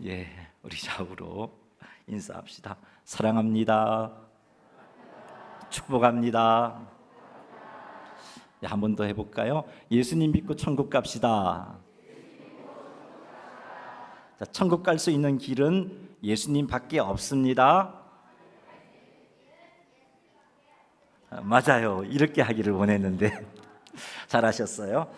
예, 우리 좌우로 인사합시다. 사랑합니다. 축복합니다. 예, 한 번 더 해볼까요? 예수님 믿고 천국 갑시다. 자, 천국 갈 수 있는 길은 예수님밖에 없습니다. 맞아요. 이렇게 하기를 원했는데 잘하셨어요.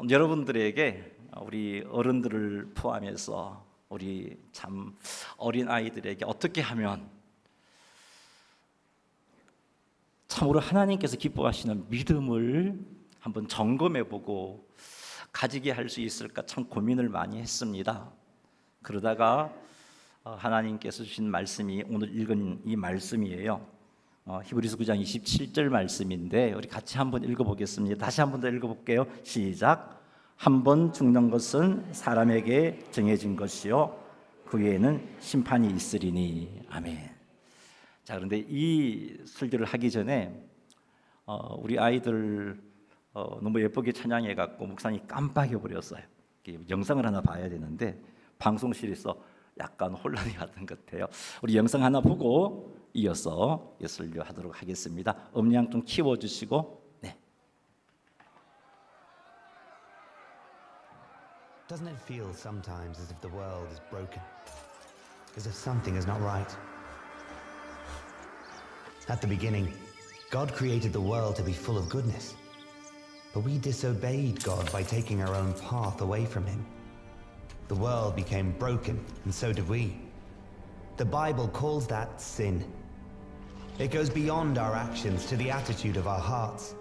여러분들에게 우리 어른들을 포함해서 우리 참 어린 아이들에게 어떻게 하면 참으로 하나님께서 기뻐하시는 믿음을 한번 점검해보고 가지게 할 수 있을까 참 고민을 많이 했습니다. 그러다가 하나님께서 주신 말씀이 오늘 읽은 이 말씀이에요. 히브리서 9장 27절 말씀인데 우리 같이 한번 읽어보겠습니다. 다시 한번 더 읽어볼게요. 시작. 한 번 죽는 것은 사람에게 정해진 것이요 그 후에는 심판이 있으리니. 아멘. 자, 그런데 이 설교를 하기 전에 우리 아이들 너무 예쁘게 찬양해 갖고 목사님이 깜빡해 버렸어요. 영상을 하나 봐야 되는데 방송실에서 약간 혼란이 왔던 것 같아요. 우리 영상 하나 보고 이어서 설교하도록 하겠습니다. 음량 좀 키워주시고. 네. Doesn't it feel sometimes as if the world is broken? As if something is not right? At the beginning, God created the world to be full of goodness. But we disobeyed God by taking our own path away from Him. The world became broken, and so did we. The Bible calls that sin. It goes beyond our actions to the attitude of our hearts.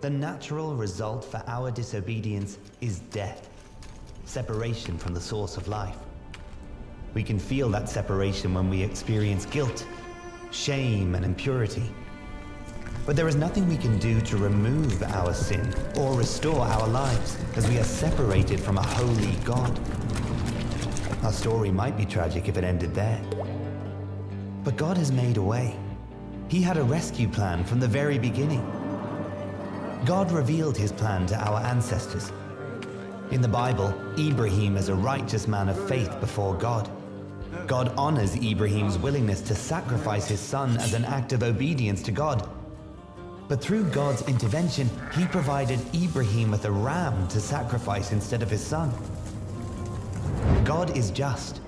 The natural result for our disobedience is death. Separation from the source of life. We can feel that separation when we experience guilt, shame, and impurity. But there is nothing we can do to remove our sin or restore our lives, as we are separated from a holy God. Our story might be tragic if it ended there. But God has made a way. He had a rescue plan from the very beginning. God revealed His plan to our ancestors. In the Bible, Ibrahim is a righteous man of faith before God. God honors Ibrahim's willingness to sacrifice his son as an act of obedience to God. But through God's intervention, He provided Ibrahim with a ram to sacrifice instead of his son. God is just.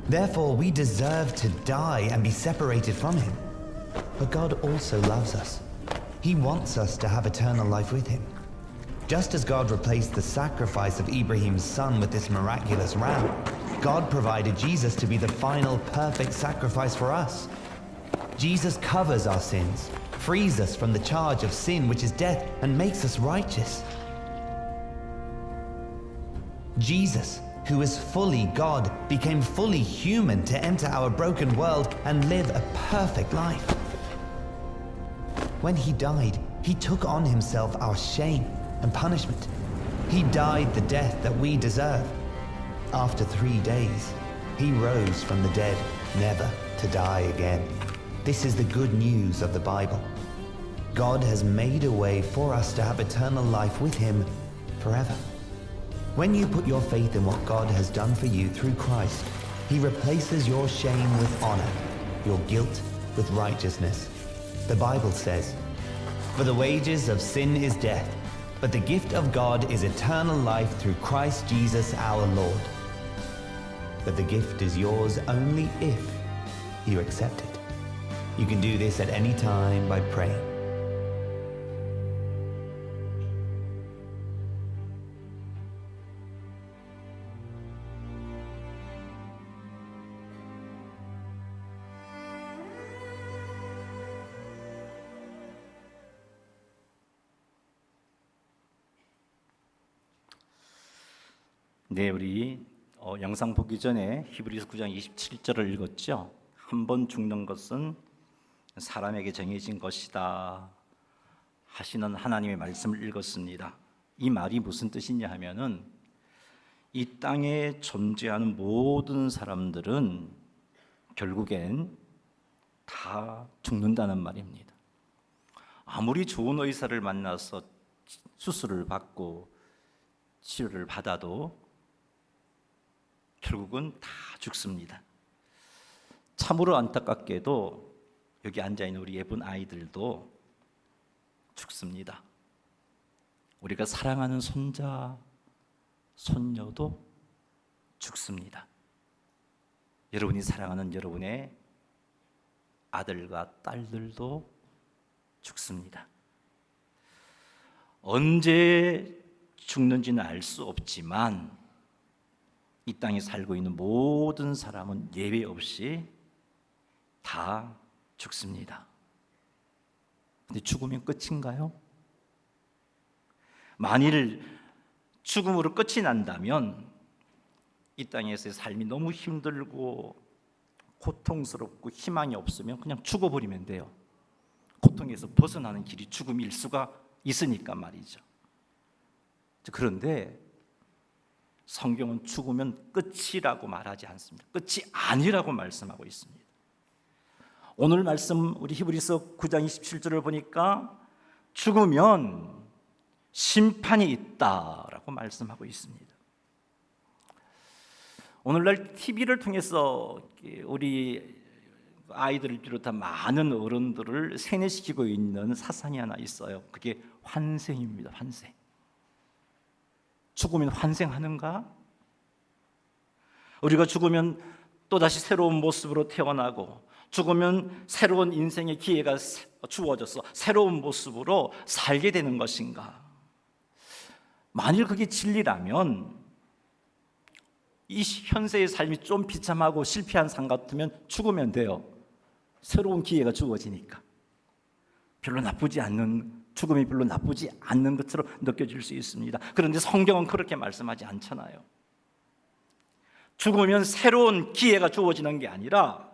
Therefore, we deserve to die and be separated from Him. But God also loves us. He wants us to have eternal life with Him. Just as God replaced the sacrifice of Ibrahim's son with this miraculous ram, God provided Jesus to be the final perfect sacrifice for us. Jesus covers our sins, frees us from the charge of sin, which is death, and makes us righteous. Jesus, who is fully God, became fully human to enter our broken world and live a perfect life. When He died, He took on Himself our shame and punishment. He died the death that we deserve. After 3 days, He rose from the dead, never to die again. This is the good news of the Bible. God has made a way for us to have eternal life with Him forever. When you put your faith in what God has done for you through Christ, He replaces your shame with honor, your guilt with righteousness. The Bible says, "For the wages of sin is death, but the gift of God is eternal life through Christ Jesus our Lord." But the gift is yours only if you accept it. You can do this at any time by praying. 네, 우리 영상 보기 전에 히브리서 9장 27절을 읽었죠. 한 번 죽는 것은 사람에게 정해진 것이다 하시는 하나님의 말씀을 읽었습니다. 이 말이 무슨 뜻이냐 하면은 이 땅에 존재하는 모든 사람들은 결국엔 다 죽는다는 말입니다. 아무리 좋은 의사를 만나서 수술을 받고 치료를 받아도 결국은 다 죽습니다. 참으로 안타깝게도 여기 앉아있는 우리 예쁜 아이들도 죽습니다. 우리가 사랑하는 손자, 손녀도 죽습니다. 여러분이 사랑하는 여러분의 아들과 딸들도 죽습니다. 언제 죽는지는 알 수 없지만 이 땅에 살고 있는 모든 사람은 예외 없이 다 죽습니다. 근데 죽으면 끝인가요? 만일 죽음으로 끝이 난다면 이 땅에서의 삶이 너무 힘들고 고통스럽고 희망이 없으면 그냥 죽어버리면 돼요. 고통에서 벗어나는 길이 죽음일 수가 있으니까 말이죠. 그런데 성경은 죽으면 끝이라고 말하지 않습니다. 끝이 아니라고 말씀하고 있습니다. 오늘 말씀 우리 히브리서 9장 27절을 보니까 죽으면 심판이 있다라고 말씀하고 있습니다. 오늘날 TV를 통해서 우리 아이들을 비롯한 많은 어른들을 세뇌시키고 있는 사상이 하나 있어요. 그게 환생입니다. 환생. 죽으면 환생하는가? 우리가 죽으면 또다시 새로운 모습으로 태어나고 죽으면 새로운 인생의 기회가 주어져서 새로운 모습으로 살게 되는 것인가? 만일 그게 진리라면 이 현세의 삶이 좀 비참하고 실패한 삶 같으면 죽으면 돼요. 새로운 기회가 주어지니까. 죽음이 별로 나쁘지 않는 것처럼 느껴질 수 있습니다. 그런데 성경은 그렇게 말씀하지 않잖아요. 죽으면 새로운 기회가 주어지는 게 아니라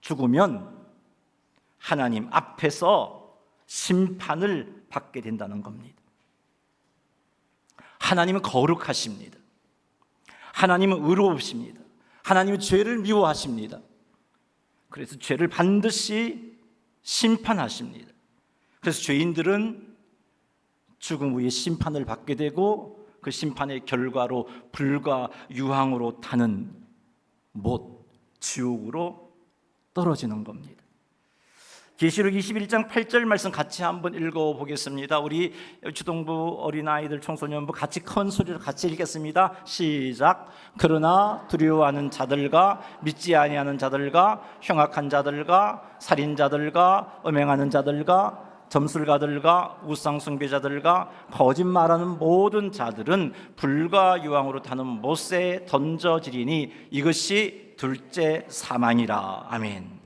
죽으면 하나님 앞에서 심판을 받게 된다는 겁니다. 하나님은 거룩하십니다. 하나님은 의로우십니다. 하나님은 죄를 미워하십니다. 그래서 죄를 반드시 심판하십니다. 그래서 죄인들은 죽음 후에 심판을 받게 되고 그 심판의 결과로 불과 유황으로 타는 못, 지옥으로 떨어지는 겁니다. 계시록 21장 8절 말씀 같이 한번 읽어보겠습니다. 우리 주동부 어린아이들 청소년부 같이 큰 소리로 같이 읽겠습니다. 시작. 그러나 두려워하는 자들과 믿지 아니하는 자들과 흉악한 자들과 살인자들과 음행하는 자들과 점술가들과 우상 숭배자들과 거짓말하는 모든 자들은 불과 유황으로 타는 못에 던져지리니 이것이 둘째 사망이라. 아멘.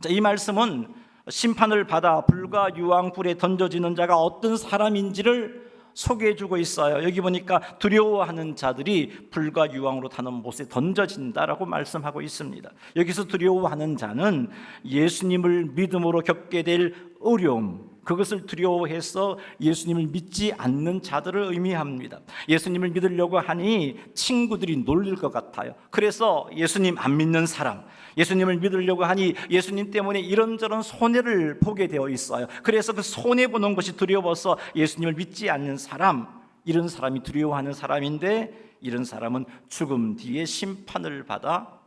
자, 이 말씀은 심판을 받아 불과 유황불에 던져지는 자가 어떤 사람인지를 소개해주고 있어요. 여기 보니까 두려워하는 자들이 불과 유황으로 타는 못에 던져진다라고 말씀하고 있습니다. 여기서 두려워하는 자는 예수님을 믿음으로 겪게 될 어려움, 그것을 두려워해서 예수님을 믿지 않는 자들을 의미합니다. 예수님을 믿으려고 하니 친구들이 놀릴 것 같아요. 그래서 예수님 안 믿는 사람, 예수님을 믿으려고 하니 예수님 때문에 이런저런 손해를 보게 되어 있어요. 그래서 그 손해보는 것이 두려워서 예수님을 믿지 않는 사람, 이런 사람이 두려워하는 사람인데, 이런 사람은 죽음 뒤에 심판을 받아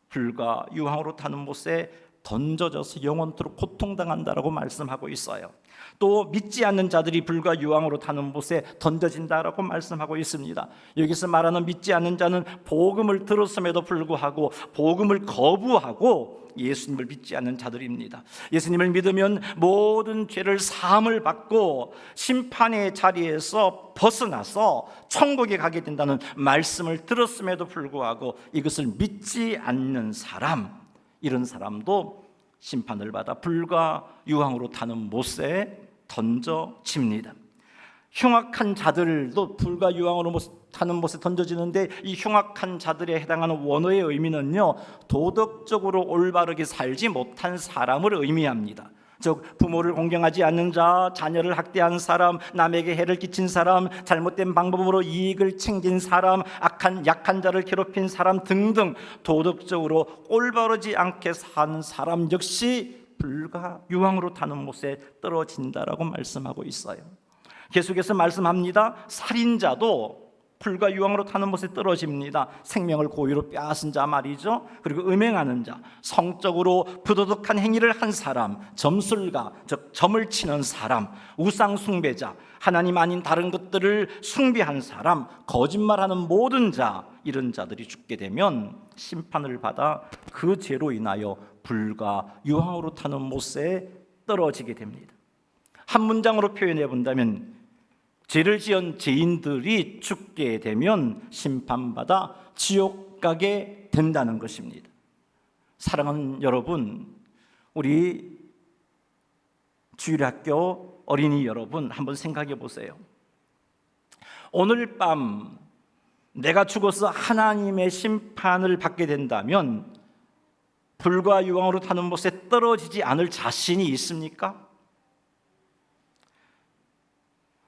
불과 유황으로 타는 못에 던져져서 영원토록 고통당한다라고 말씀하고 있어요. 또 믿지 않는 자들이 불과 유황으로 타는 못에 던져진다라고 말씀하고 있습니다. 여기서 말하는 믿지 않는 자는 복음을 들었음에도 불구하고 복음을 거부하고 예수님을 믿지 않는 자들입니다. 예수님을 믿으면 모든 죄를 사함을 받고 심판의 자리에서 벗어나서 천국에 가게 된다는 말씀을 들었음에도 불구하고 이것을 믿지 않는 사람, 이런 사람도 심판을 받아 불과 유황으로 타는 못에 던져집니다. 흉악한 자들도 불과 유황으로 타는 못에 던져지는데, 이 흉악한 자들에 해당하는 원어의 의미는요, 도덕적으로 올바르게 살지 못한 사람을 의미합니다. 즉 부모를 공경하지 않는 자, 자녀를 학대한 사람, 남에게 해를 끼친 사람, 잘못된 방법으로 이익을 챙긴 사람, 약한 자를 괴롭힌 사람 등등 도덕적으로 올바르지 않게 사는 사람 역시 불과 유황으로 타는 못에 떨어진다라고 말씀하고 있어요. 계속해서 말씀합니다. 살인자도 불과 유황으로 타는 못에 떨어집니다. 생명을 고의로 빼앗은 자 말이죠. 그리고 음행하는 자, 성적으로 부도덕한 행위를 한 사람, 점술가, 즉 점을 치는 사람, 우상 숭배자, 하나님 아닌 다른 것들을 숭배한 사람, 거짓말하는 모든 자, 이런 자들이 죽게 되면 심판을 받아 그 죄로 인하여 불과 유황으로 타는 못에 떨어지게 됩니다. 한 문장으로 표현해 본다면 죄를 지은 죄인들이 죽게 되면 심판받아 지옥 가게 된다는 것입니다. 사랑하는 여러분, 우리 주일학교 어린이 여러분, 한번 생각해 보세요. 오늘 밤 내가 죽어서 하나님의 심판을 받게 된다면 불과 유황으로 타는 못에 떨어지지 않을 자신이 있습니까?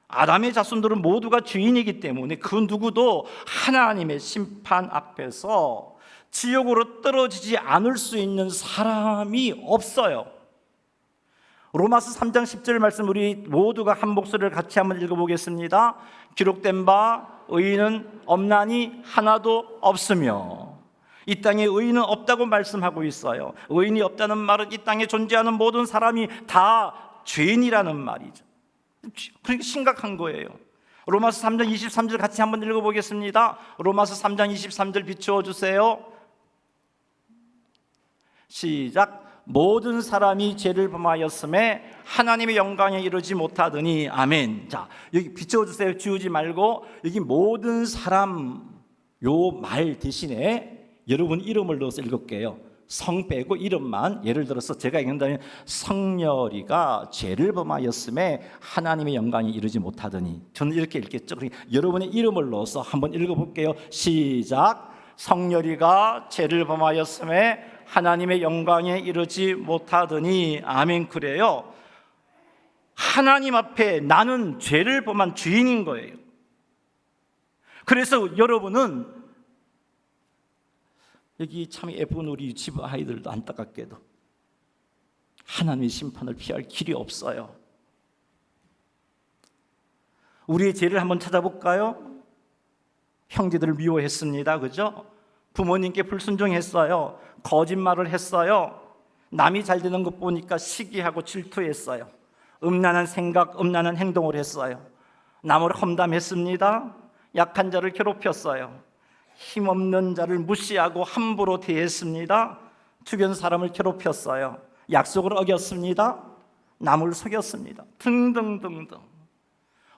아담의 자손들은 모두가 죄인이기 때문에 그 누구도 하나님의 심판 앞에서 지옥으로 떨어지지 않을 수 있는 사람이 없어요. 로마서 3장 10절 말씀 우리 모두가 한 목소리를 같이 한번 읽어보겠습니다. 기록된 바 의인은 없나니 하나도 없으며. 이 땅에 의인은 없다고 말씀하고 있어요. 의인이 없다는 말은 이 땅에 존재하는 모든 사람이 다 죄인이라는 말이죠. 그러니까 심각한 거예요. 로마서 3장 23절 같이 한번 읽어보겠습니다. 로마서 3장 23절 비추어 주세요. 시작. 모든 사람이 죄를 범하였음에 하나님의 영광에 이르지 못하더니. 아멘. 자, 여기 비추어 주세요. 지우지 말고. 여기 모든 사람 요 말 대신에 여러분 이름을 넣어서 읽을게요. 성 빼고 이름만. 예를 들어서 제가 읽는다면 성렬이가 죄를 범하였음에 하나님의 영광에 이르지 못하더니. 저는 이렇게 읽겠죠. 그러니까 여러분의 이름을 넣어서 한번 읽어볼게요. 시작. 성렬이가 죄를 범하였음에 하나님의 영광에 이르지 못하더니. 아멘. 그래요. 하나님 앞에 나는 죄를 범한 죄인인 거예요. 그래서 여러분은 여기 참 예쁜 우리 집 아이들도 안타깝게도 하나님의 심판을 피할 길이 없어요. 우리의 죄를 한번 찾아볼까요? 형제들을 미워했습니다. 그죠? 부모님께 불순종했어요. 거짓말을 했어요. 남이 잘 되는 것 보니까 시기하고 질투했어요. 음란한 생각, 음란한 행동을 했어요. 남을 험담했습니다. 약한 자를 괴롭혔어요. 힘없는 자를 무시하고 함부로 대했습니다. 주변 사람을 괴롭혔어요. 약속을 어겼습니다. 남을 속였습니다. 등등등등.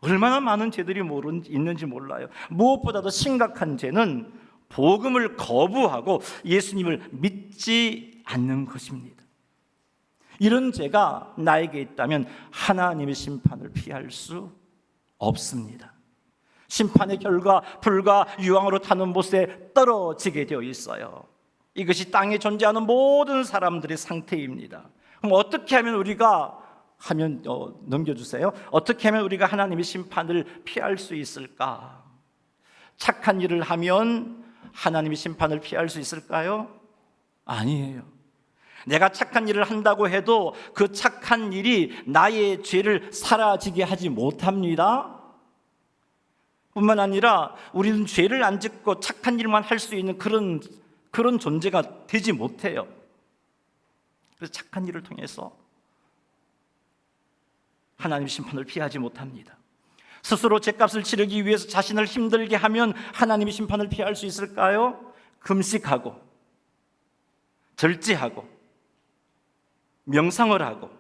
얼마나 많은 죄들이 있는지 몰라요. 무엇보다도 심각한 죄는 복음을 거부하고 예수님을 믿지 않는 것입니다. 이런 죄가 나에게 있다면 하나님의 심판을 피할 수 없습니다. 심판의 결과 불과 유황으로 타는 못에 떨어지게 되어 있어요. 이것이 땅에 존재하는 모든 사람들의 상태입니다. 그럼 어떻게 하면 우리가 넘겨주세요. 어떻게 하면 우리가 하나님의 심판을 피할 수 있을까? 착한 일을 하면 하나님의 심판을 피할 수 있을까요? 아니에요. 내가 착한 일을 한다고 해도 그 착한 일이 나의 죄를 사라지게 하지 못합니다. 뿐만 아니라 우리는 죄를 안 짓고 착한 일만 할 수 있는 그런 존재가 되지 못해요. 그래서 착한 일을 통해서 하나님의 심판을 피하지 못합니다. 스스로 죄값을 치르기 위해서 자신을 힘들게 하면 하나님의 심판을 피할 수 있을까요? 금식하고 절제하고 명상을 하고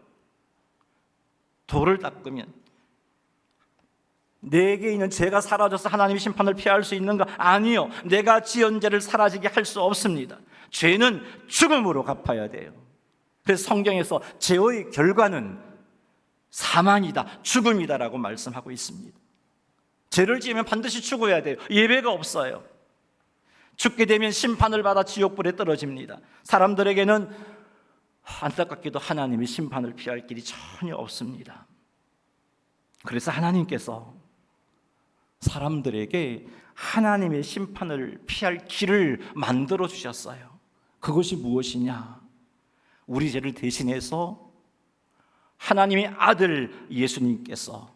돌을 닦으면 내게 있는 죄가 사라져서 하나님의 심판을 피할 수 있는가? 아니요. 내가 지은 죄를 사라지게 할 수 없습니다. 죄는 죽음으로 갚아야 돼요. 그래서 성경에서 죄의 결과는 사망이다, 죽음이다라고 말씀하고 있습니다. 죄를 지으면 반드시 죽어야 돼요. 예외가 없어요. 죽게 되면 심판을 받아 지옥불에 떨어집니다. 사람들에게는 안타깝게도 하나님의 심판을 피할 길이 전혀 없습니다. 그래서 하나님께서 사람들에게 하나님의 심판을 피할 길을 만들어 주셨어요. 그것이 무엇이냐? 우리 죄를 대신해서 하나님의 아들 예수님께서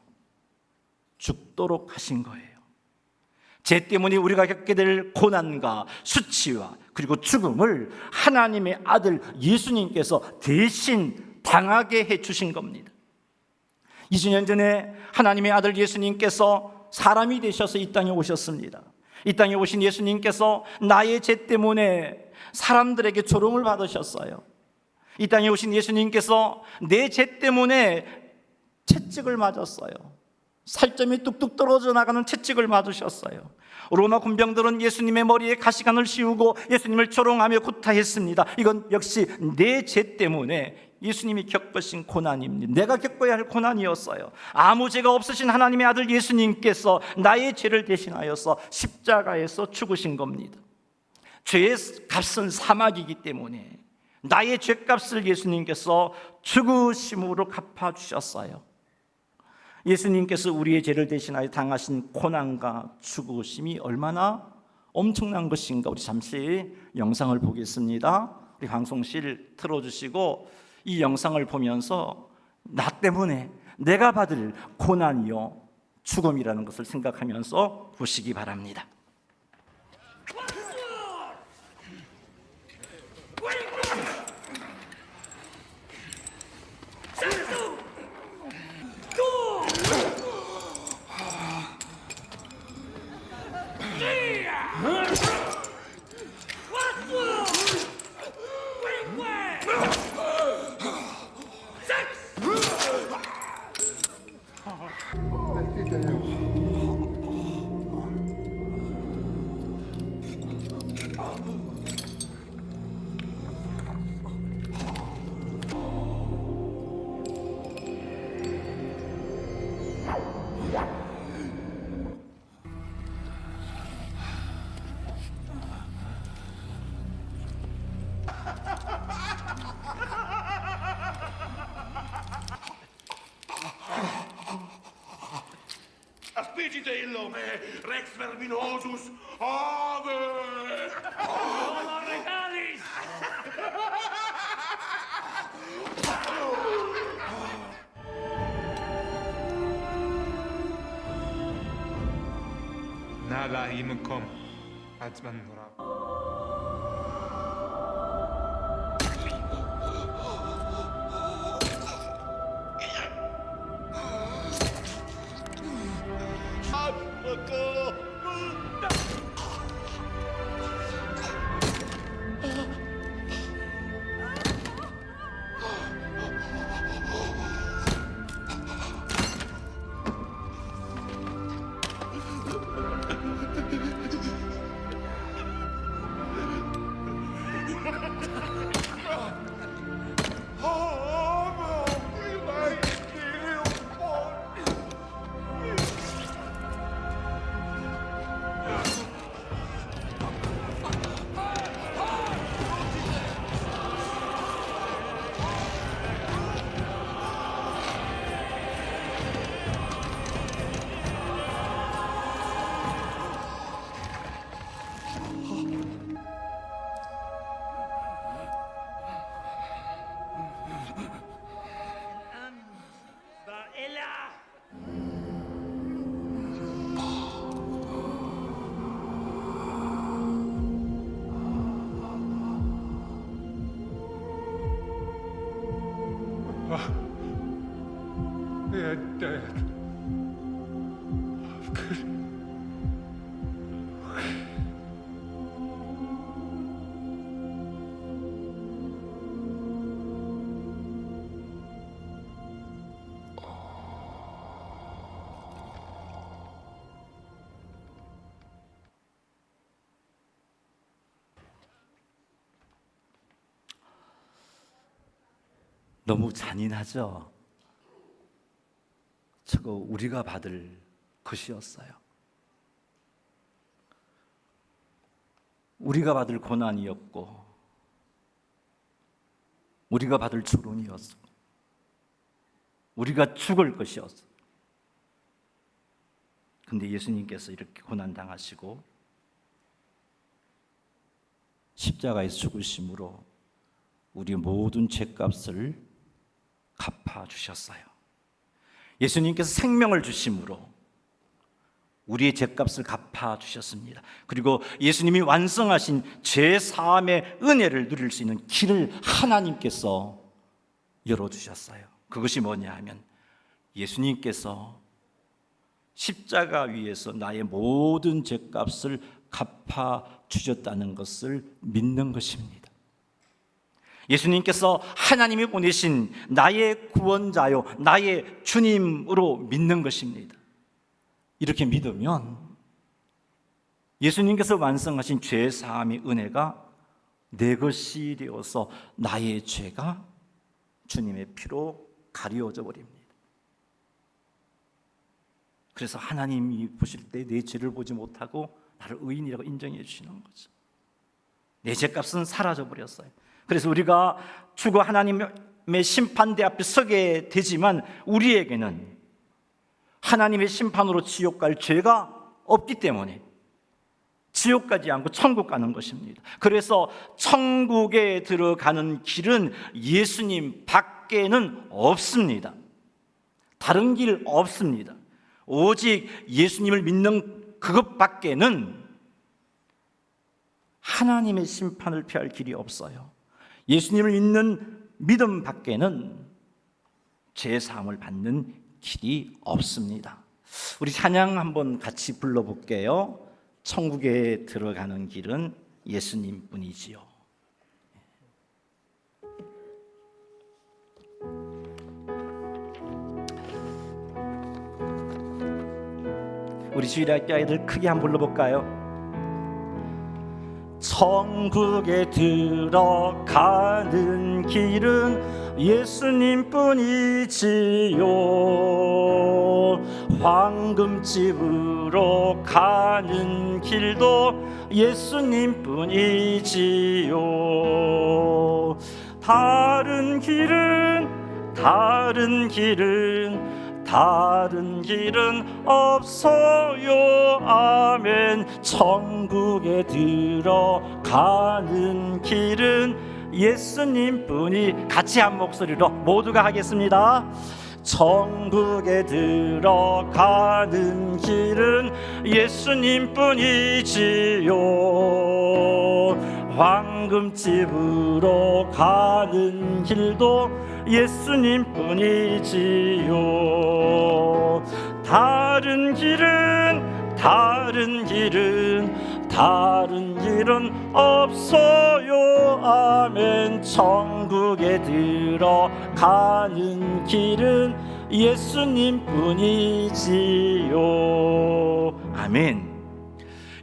죽도록 하신 거예요. 죄 때문에 우리가 겪게 될 고난과 수치와 그리고 죽음을 하나님의 아들 예수님께서 대신 당하게 해주신 겁니다. 2000년 전에 하나님의 아들 예수님께서 사람이 되셔서 이 땅에 오셨습니다. 이 땅에 오신 예수님께서 나의 죄 때문에 사람들에게 조롱을 받으셨어요. 이 땅에 오신 예수님께서 내 죄 때문에 채찍을 맞았어요. 살점이 뚝뚝 떨어져 나가는 채찍을 맞으셨어요. 로마 군병들은 예수님의 머리에 가시관을 씌우고 예수님을 조롱하며 구타했습니다. 이건 역시 내 죄 때문에 예수님이 겪으신 고난입니다. 내가 겪어야 할 고난이었어요. 아무 죄가 없으신 하나님의 아들 예수님께서 나의 죄를 대신하여서 십자가에서 죽으신 겁니다. 죄의 값은 사막이기 때문에 나의 죄값을 예수님께서 죽으심으로 갚아주셨어요. 예수님께서 우리의 죄를 대신하여 당하신 고난과 죽으심이 얼마나 엄청난 것인가, 우리 잠시 영상을 보겠습니다. 우리 방송실 틀어주시고 이 영상을 보면서 나 때문에 내가 받을 고난이요 죽음이라는 것을 생각하면서 보시기 바랍니다. Aspigite illo me, Rex verminosus, ave! Homo regalis! 나라 이문컴 아즈만 노라. They're dead. 너무 잔인하죠? 저거 우리가 받을 것이었어요. 우리가 받을 고난이었고 우리가 받을 조롱이었어. 우리가 죽을 것이었어. 근데 예수님께서 이렇게 고난당하시고 십자가에서 죽으심으로 우리 모든 죄값을 갚아주셨어요. 예수님께서 생명을 주심으로 우리의 죄값을 갚아주셨습니다. 그리고 예수님이 완성하신 죄사함의 은혜를 누릴 수 있는 길을 하나님께서 열어주셨어요. 그것이 뭐냐 하면 예수님께서 십자가 위에서 나의 모든 죄값을 갚아주셨다는 것을 믿는 것입니다. 예수님께서 하나님이 보내신 나의 구원자요, 나의 주님으로 믿는 것입니다. 이렇게 믿으면 예수님께서 완성하신 죄 사함의 은혜가 내 것이 되어서 나의 죄가 주님의 피로 가려져 버립니다. 그래서 하나님이 보실 때 내 죄를 보지 못하고 나를 의인이라고 인정해 주시는 거죠. 내 죄값은 사라져 버렸어요. 그래서 우리가 죽어 하나님의 심판대 앞에 서게 되지만 우리에게는 하나님의 심판으로 지옥 갈 죄가 없기 때문에 지옥 가지 않고 천국 가는 것입니다. 그래서 천국에 들어가는 길은 예수님 밖에는 없습니다. 다른 길 없습니다. 오직 예수님을 믿는 그것밖에는 하나님의 심판을 피할 길이 없어요. 예수님을 믿는 믿음 밖에는 죄사함을 받는 길이 없습니다. 우리 찬양 한번 같이 불러볼게요. 천국에 들어가는 길은 예수님뿐이지요. 우리 주일학교 아이들 크게 한번 불러볼까요? 천국에 들어가는 길은 예수님뿐이지요. 황금집으로 가는 길도 예수님뿐이지요. 다른 길은 없어요. 아멘. 천국에 들어가는 길은 예수님뿐이. 같이 한 목소리로 모두가 하겠습니다. 천국에 들어가는 길은 예수님뿐이지요. 황금집으로 가는 길도 예수님뿐이지요. 다른 길은 없어요. 아멘. 천국에 들어가는 길은 예수님뿐이지요. 아멘.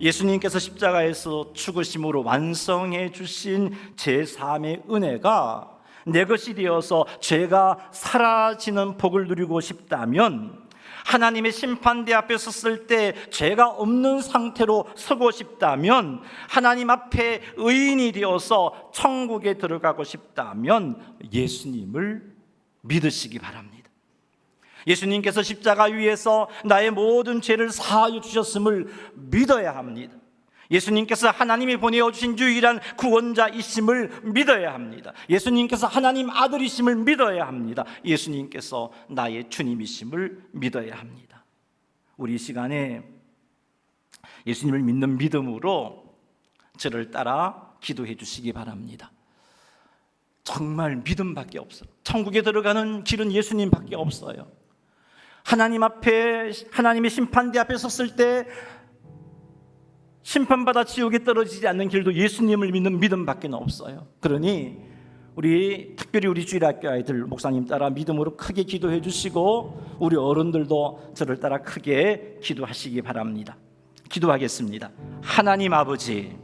예수님께서 십자가에서 죽으심으로 완성해 주신 제3의 은혜가 내 것이 되어서 죄가 사라지는 복을 누리고 싶다면, 하나님의 심판대 앞에 섰을 때 죄가 없는 상태로 서고 싶다면, 하나님 앞에 의인이 되어서 천국에 들어가고 싶다면 예수님을 믿으시기 바랍니다. 예수님께서 십자가 위에서 나의 모든 죄를 사하여 주셨음을 믿어야 합니다. 예수님께서 하나님이 보내어주신 유일한 구원자이심을 믿어야 합니다. 예수님께서 하나님 아들이심을 믿어야 합니다. 예수님께서 나의 주님이심을 믿어야 합니다. 우리 이 시간에 예수님을 믿는 믿음으로 저를 따라 기도해 주시기 바랍니다. 정말 믿음밖에 없어요. 천국에 들어가는 길은 예수님밖에 없어요. 하나님 앞에, 하나님의 심판대 앞에 섰을 때 심판받아 지옥에 떨어지지 않는 길도 예수님을 믿는 믿음밖에 없어요. 그러니 특별히 우리 주일학교 아이들 목사님 따라 믿음으로 크게 기도해 주시고, 우리 어른들도 저를 따라 크게 기도하시기 바랍니다. 기도하겠습니다. 하나님 아버지,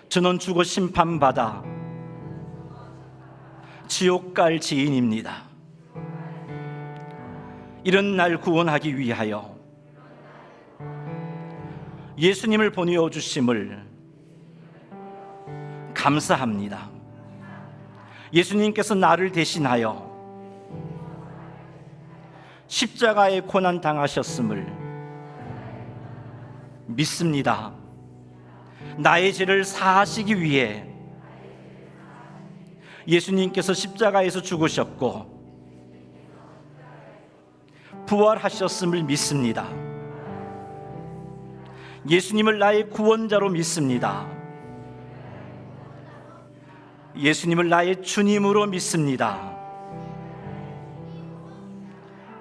저는 죽어 심판받아 지옥 갈 죄인입니다. 이런 날 구원하기 위하여 예수님을 보내어 주심을 감사합니다. 예수님께서 나를 대신하여 십자가에 고난 당하셨음을 믿습니다. 나의 죄를 사하시기 위해 예수님께서 십자가에서 죽으셨고 부활하셨음을 믿습니다. 예수님을 나의 구원자로 믿습니다. 예수님을 나의 주님으로 믿습니다.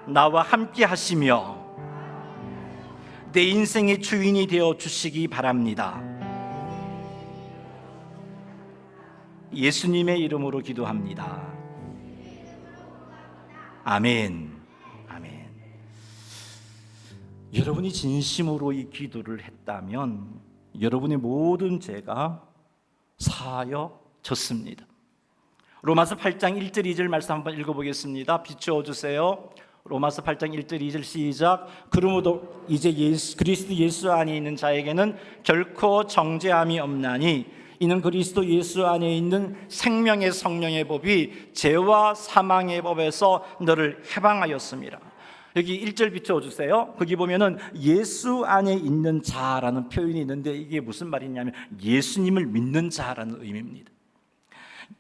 나와 함께 하시며 내 인생의 주인이 되어 주시기 바랍니다. 예수님의 이름으로 기도합니다. 아멘. 아멘. 여러분이 진심으로 이 기도를 했다면 여러분의 모든 죄가 사하여졌습니다. 로마서 8장 1절 2절 말씀 한번 읽어보겠습니다. 비추어 주세요. 로마서 8장 1절 2절 시작. 그러므로 이제 그리스도 예수 안에 있는 자에게는 결코 정죄함이 없나니 이는 그리스도 예수 안에 있는 생명의 성령의 법이 죄와 사망의 법에서 너를 해방하였습니다. 여기 1절 비춰 주세요. 거기 보면은 예수 안에 있는 자라는 표현이 있는데 이게 무슨 말이냐면 예수님을 믿는 자라는 의미입니다.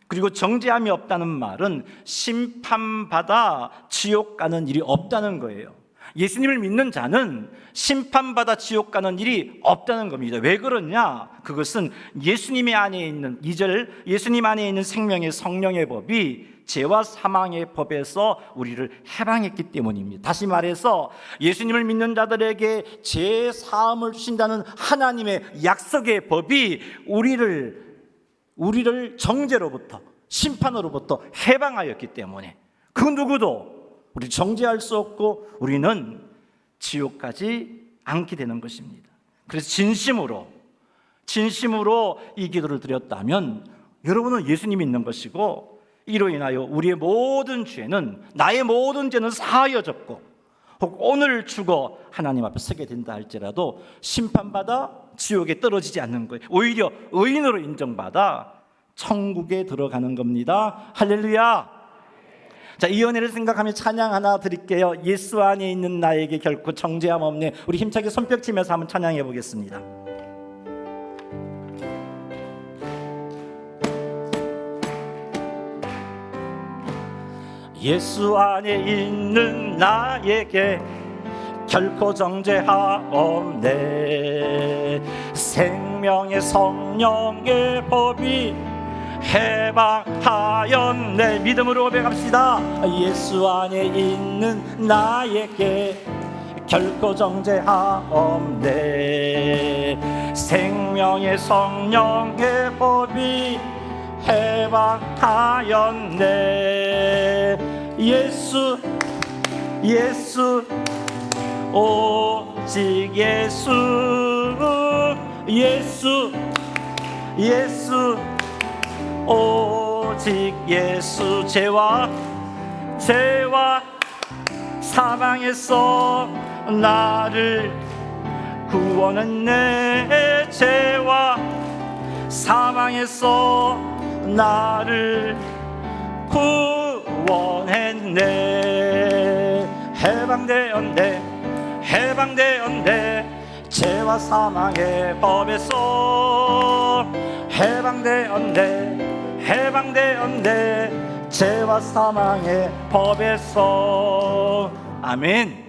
그리고 정죄함이 없다는 말은 심판받아 지옥 가는 일이 없다는 거예요. 예수님을 믿는 자는 심판받아 지옥 가는 일이 없다는 겁니다. 왜 그러냐? 그것은 예수님의 안에 있는 2절 예수님 안에 있는 생명의 성령의 법이 죄와 사망의 법에서 우리를 해방했기 때문입니다. 다시 말해서 예수님을 믿는 자들에게 죄 사함을 주신다는 하나님의 약속의 법이 우리를 정죄로부터 심판으로부터 해방하였기 때문에 그 누구도 우리 정죄할 수 없고 우리는 지옥 가지 않게 되는 것입니다. 그래서 진심으로 이 기도를 드렸다면 여러분은 예수님이 있는 것이고 이로 인하여 우리의 모든 죄는 나의 모든 죄는 사하여졌고 혹 오늘 죽어 하나님 앞에 서게 된다 할지라도 심판받아 지옥에 떨어지지 않는 거예요. 오히려 의인으로 인정받아 천국에 들어가는 겁니다. 할렐루야. 자, 이 은혜를 생각하며 찬양 하나 드릴게요. 예수 안에 있는 나에게 결코 정죄함 없네. 우리 힘차게 손뼉 치면서 한번 찬양해 보겠습니다. 예수 안에 있는 나에게 결코 정죄함 없네. 생명의 성령의 법이 해방하였네. 믿음으로 고백합시다. 예수 안에 있는 나에게 결코 정죄함 없네. 생명의 성령의 법이 해방하였네. 예수 오직 예수 오직 예수. 죄와 사망에서 나를 구원했네. 죄와 사망에서 나를 구원했네. 해방되었네. 죄와 사망의 법에서 해방되었네. 죄와 사망의 법에서. 아멘.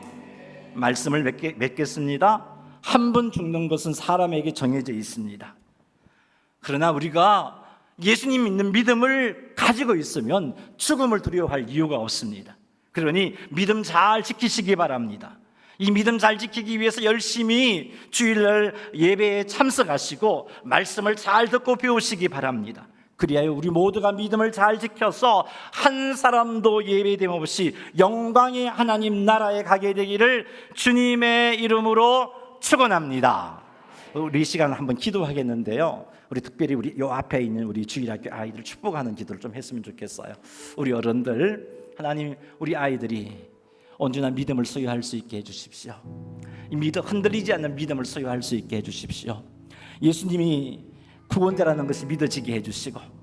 말씀을 맺겠습니다. 한 번 죽는 것은 사람에게 정해져 있습니다. 그러나 우리가 예수님 믿는 믿음을 가지고 있으면 죽음을 두려워할 이유가 없습니다. 그러니 믿음 잘 지키시기 바랍니다. 이 믿음 잘 지키기 위해서 열심히 주일날 예배에 참석하시고 말씀을 잘 듣고 배우시기 바랍니다. 그리하여 우리 모두가 믿음을 잘 지켜서 한 사람도 예배됨 없이 영광의 하나님 나라에 가게 되기를 주님의 이름으로 축원합니다. 우리 이 시간 한번 기도하겠는데요. 우리 특별히 우리 요 앞에 있는 우리 주일학교 아이들 축복하는 기도를 좀 했으면 좋겠어요. 우리 어른들, 하나님 우리 아이들이 언제나 믿음을 소유할 수 있게 해주십시오. 이 믿음 흔들리지 않는 믿음을 소유할 수 있게 해주십시오. 예수님이 구원자라는 것이 믿어지게 해주시고